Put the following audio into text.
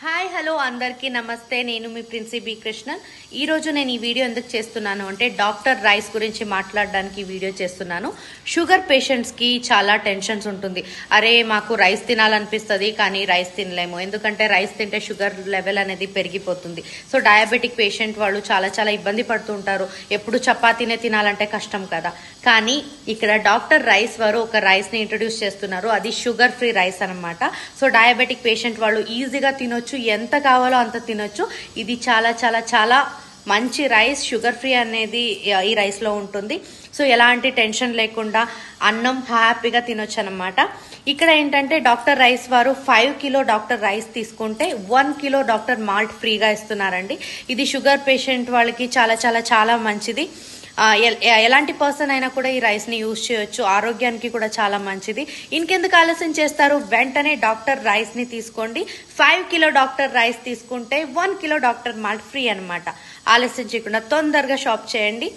Hi hello అందరికీ నమస్తే. నేను మీ ప్రిన్సీ బి కృష్ణన్. ఈరోజు నేను ఈ వీడియో ఎందుకు చేస్తున్నాను అంటే డాక్టర్ రైస్ గురించి మాట్లాడడానికి ఈ వీడియో చేస్తున్నాను. షుగర్ పేషెంట్స్కి చాలా టెన్షన్స్ ఉంటుంది. అరే మాకు రైస్ తినాలనిపిస్తుంది కానీ రైస్ తినలేము, ఎందుకంటే రైస్ తింటే షుగర్ లెవెల్ అనేది పెరిగిపోతుంది. సో డయాబెటిక్ పేషెంట్ వాళ్ళు చాలా ఇబ్బంది పడుతూ ఉంటారు. ఎప్పుడు చపాతీనే తినాలంటే కష్టం కదా. కానీ ఇక్కడ డాక్టర్ రైస్ వారు ఒక రైస్ని ఇంట్రడ్యూస్ చేస్తున్నారు. అది షుగర్ ఫ్రీ రైస్ అనమాట. సో డయాబెటిక్ పేషెంట్ వాళ్ళు ఈజీగా తినొచ్చు, ఎంత కావాలో అంత తినొచ్చు. ఇది చాలా మంచి రైస్. షుగర్ ఫ్రీ అనేది ఈ రైస్ లో ఉంటుంది. సో ఎలాంటి టెన్షన్ లేకుండా అన్నం హ్యాపీగా తినొచ్చు అనమాట. ఇక్కడ ఏంటంటే డాక్టర్ రైస్ వారు 5 కిలో డాక్టర్ రైస్ తీసుకుంటే 1 కిలో డాక్టర్ మాల్ట్ ఫ్రీగా ఇస్తున్నారండి. ఇది షుగర్ పేషెంట్ వాళ్ళకి చాలా మంచిది. ఎలాంటి పర్సన్ అయినా కూడా ఈ రైస్ ని యూజ్ చేయొచ్చు. ఆరోగ్యానికి కూడా చాలా మంచిది. ఇంకెందుకు ఆలస్యం చేస్తారు, వెంటనే డాక్టర్ రైస్ ని తీసుకోండి. 5 కిలో డాక్టర్ రైస్ తీసుకుంటే 1 కిలో డాక్టర్ మాల్ట్ ఫ్రీ అనమాట. ఆలస్యం చేయకుండా తొందరగా షాప్ చేయండి.